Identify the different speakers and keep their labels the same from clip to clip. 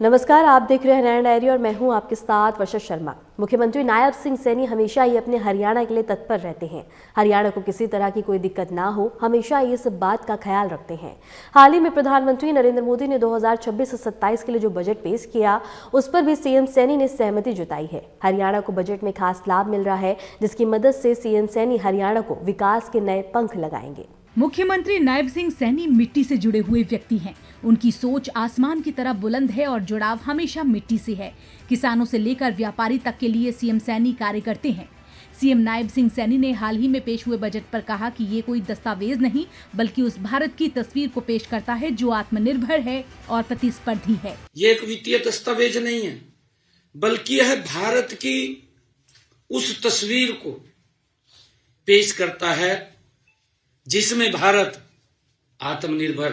Speaker 1: नमस्कार, आप देख रहे हैं हरियाणा डायरी और मैं हूं आपके साथ वर्षा शर्मा। मुख्यमंत्री नायब सिंह सैनी हमेशा ही अपने हरियाणा के लिए तत्पर रहते हैं। हरियाणा को किसी तरह की कोई दिक्कत ना हो, हमेशा इस बात का ख्याल रखते हैं। हाल ही में प्रधानमंत्री नरेंद्र मोदी ने 2026 से 27 के लिए जो बजट पेश किया, उस पर भी सीएम सैनी ने सहमति जताई है। हरियाणा को बजट में खास लाभ मिल रहा है, जिसकी मदद से सीएम सैनी हरियाणा को विकास के नए पंख लगाएंगे।
Speaker 2: मुख्यमंत्री नायब सिंह सैनी मिट्टी से जुड़े हुए व्यक्ति हैं। उनकी सोच आसमान की तरह बुलंद है और जुड़ाव हमेशा मिट्टी से है। किसानों से लेकर व्यापारी तक के लिए सीएम सैनी कार्य करते हैं। सीएम नायब सिंह सैनी ने हाल ही में पेश हुए बजट पर कहा कि ये कोई दस्तावेज नहीं, बल्कि उस भारत की तस्वीर को पेश करता है जो आत्मनिर्भर है और प्रतिस्पर्धी है।
Speaker 3: ये एक वित्तीय दस्तावेज नहीं है, बल्कि यह भारत की उस तस्वीर को पेश करता है जिसमें भारत आत्मनिर्भर,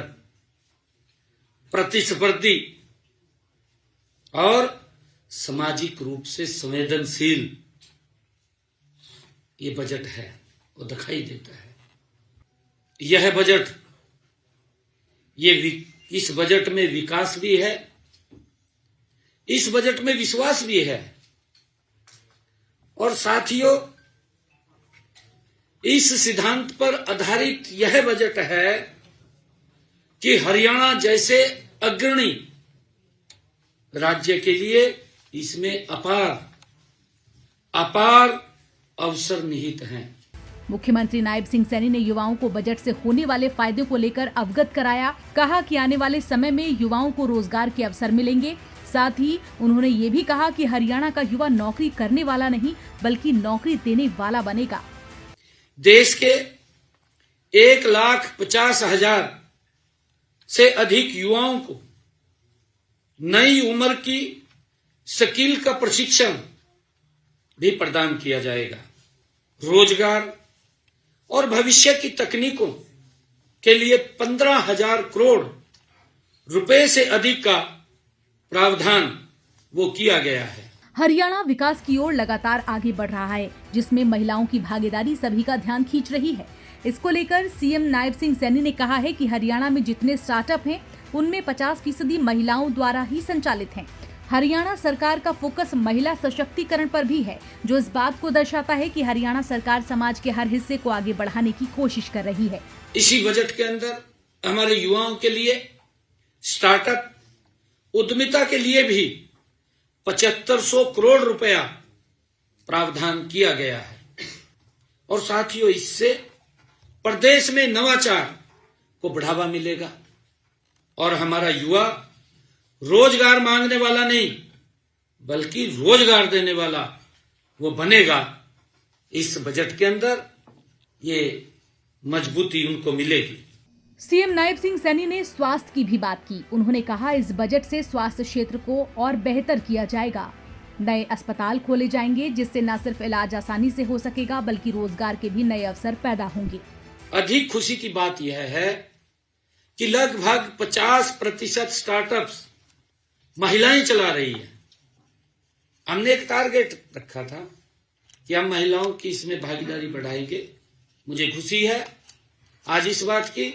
Speaker 3: प्रतिस्पर्धी और सामाजिक रूप से संवेदनशील ये बजट है, वो दिखाई देता है। यह बजट, इस बजट में विकास भी है, इस बजट में विश्वास भी है। और साथियों, इस सिद्धांत पर आधारित यह बजट है कि हरियाणा जैसे अग्रणी राज्य के लिए इसमें अपार अवसर निहित हैं।
Speaker 2: मुख्यमंत्री नायब सिंह सैनी ने युवाओं को बजट से होने वाले फायदे को लेकर अवगत कराया। कहा कि आने वाले समय में युवाओं को रोजगार के अवसर मिलेंगे। साथ ही उन्होंने ये भी कहा कि हरियाणा का युवा नौकरी करने वाला नहीं, बल्कि नौकरी देने वाला बनेगा।
Speaker 3: देश के 1,50,000 से अधिक युवाओं को नई उम्र की स्किल का प्रशिक्षण भी प्रदान किया जाएगा। रोजगार और भविष्य की तकनीकों के लिए 15,000 करोड़ रुपए से अधिक का प्रावधान वो किया गया है।
Speaker 2: हरियाणा विकास की ओर लगातार आगे बढ़ रहा है, जिसमें महिलाओं की भागीदारी सभी का ध्यान खींच रही है। इसको लेकर सीएम नायब सिंह सैनी ने कहा है कि हरियाणा में जितने स्टार्टअप हैं, उनमें 50% महिलाओं द्वारा ही संचालित हैं। हरियाणा सरकार का फोकस महिला सशक्तिकरण पर भी है, जो इस बात को दर्शाता है कि हरियाणा सरकार समाज के हर हिस्से को आगे बढ़ाने की कोशिश कर रही है।
Speaker 3: इसी बजट के अंदर हमारे युवाओं के लिए स्टार्टअप उद्यमिता के लिए भी 7500 करोड़ रुपया प्रावधान किया गया है। और साथियों, इससे प्रदेश में नवाचार को बढ़ावा मिलेगा और हमारा युवा रोजगार मांगने वाला नहीं, बल्कि रोजगार देने वाला वो बनेगा। इस बजट के अंदर ये मजबूती उनको मिलेगी।
Speaker 2: सीएम नायब सिंह सैनी ने स्वास्थ्य की भी बात की। उन्होंने कहा, इस बजट से स्वास्थ्य क्षेत्र को और बेहतर किया जाएगा। नए अस्पताल खोले जाएंगे, जिससे न सिर्फ इलाज आसानी से हो सकेगा, बल्कि रोजगार के भी नए अवसर पैदा होंगे।
Speaker 3: अधिक खुशी की बात यह है कि लगभग 50% स्टार्टअप्स महिलाएं चला रही है। हमने एक टारगेट रखा था कि हम महिलाओं की इसमें भागीदारी बढ़ाएंगे। मुझे खुशी है आज इस बात की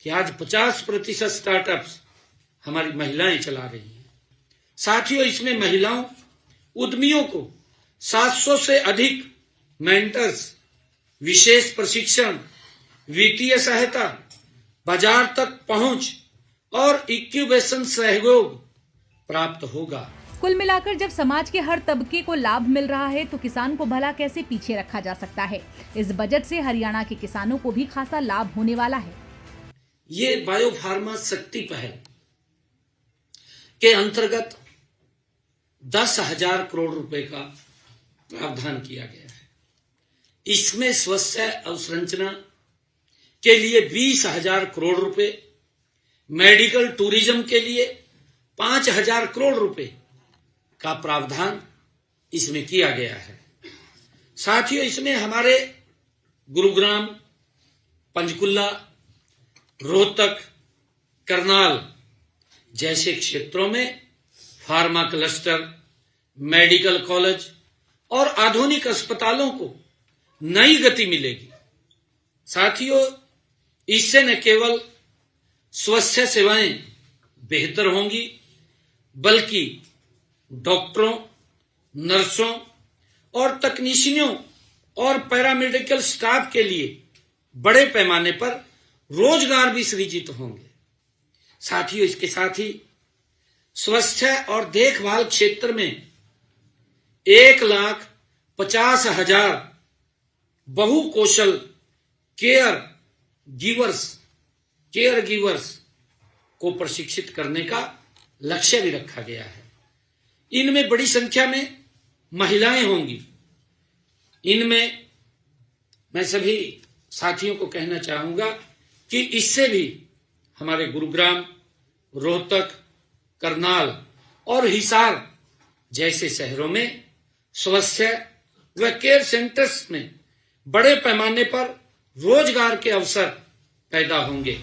Speaker 3: कि आज 50% स्टार्टअप्स हमारी महिलाएं चला रही हैं। साथियों, इसमें महिलाओं उद्यमियों को 700 से अधिक मेंटर्स, विशेष प्रशिक्षण, वित्तीय सहायता, बाजार तक पहुंच और इंक्यूबेशन सहयोग प्राप्त होगा।
Speaker 2: कुल मिलाकर जब समाज के हर तबके को लाभ मिल रहा है, तो किसान को भला कैसे पीछे रखा जा सकता है। इस बजट से हरियाणा के किसानों को भी खासा लाभ होने वाला है।
Speaker 3: ये बायोफार्मा शक्ति पहल के अंतर्गत 10,000 करोड़ रुपए का प्रावधान किया गया है। इसमें स्वास्थ्य अवसंरचना के लिए 20,000 करोड़ रुपए, मेडिकल टूरिज्म के लिए 5,000 करोड़ रुपए का प्रावधान इसमें किया गया है। साथियों, इसमें हमारे गुरुग्राम, पंचकुला, रोहतक, करनाल जैसे क्षेत्रों में फार्मा क्लस्टर, मेडिकल कॉलेज और आधुनिक अस्पतालों को नई गति मिलेगी। साथियों, इससे न केवल स्वास्थ्य सेवाएं बेहतर होंगी, बल्कि डॉक्टरों, नर्सों और तकनीशियनों और पैरामेडिकल स्टाफ के लिए बड़े पैमाने पर रोजगार भी सृजित होंगे। साथियों, इसके साथ ही स्वास्थ्य और देखभाल क्षेत्र में 1,50,000 बहुकौशल केयर गिवर्स को प्रशिक्षित करने का लक्ष्य भी रखा गया है। इनमें बड़ी संख्या में महिलाएं होंगी। इनमें मैं सभी साथियों को कहना चाहूंगा कि इससे भी हमारे गुरुग्राम, रोहतक, करनाल और हिसार जैसे शहरों में स्वास्थ्य व केयर सेंटर्स में बड़े पैमाने पर रोजगार के अवसर पैदा होंगे।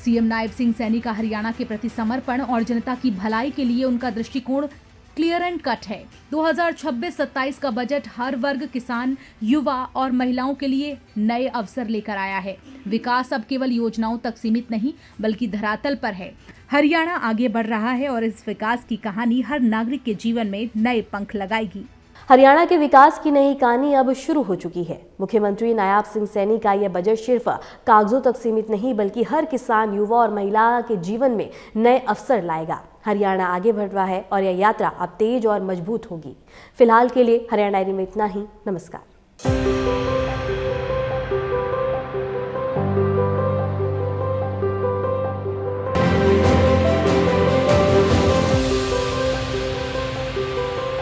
Speaker 2: सीएम नायब सिंह सैनी का हरियाणा के प्रति समर्पण और जनता की भलाई के लिए उनका दृष्टिकोण क्लियर एंड कट है। 2026-27 का बजट हर वर्ग, किसान, युवा और महिलाओं के लिए नए अवसर लेकर आया है। विकास अब केवल योजनाओं तक सीमित नहीं बल्कि धरातल पर है। हरियाणा आगे बढ़ रहा है और इस विकास की कहानी हर नागरिक के जीवन में नए पंख लगाएगी।
Speaker 1: हरियाणा के विकास की नई कहानी अब शुरू हो चुकी है। मुख्यमंत्री नायब सिंह सैनी का यह बजट सिर्फ कागजों तक सीमित नहीं बल्कि हर किसान, युवा और महिला के जीवन में नए अवसर लाएगा। हरियाणा आगे बढ़ रहा है और यह यात्रा अब तेज और मजबूत होगी। फिलहाल के लिए हरियाणा डायरी में इतना ही। नमस्कार।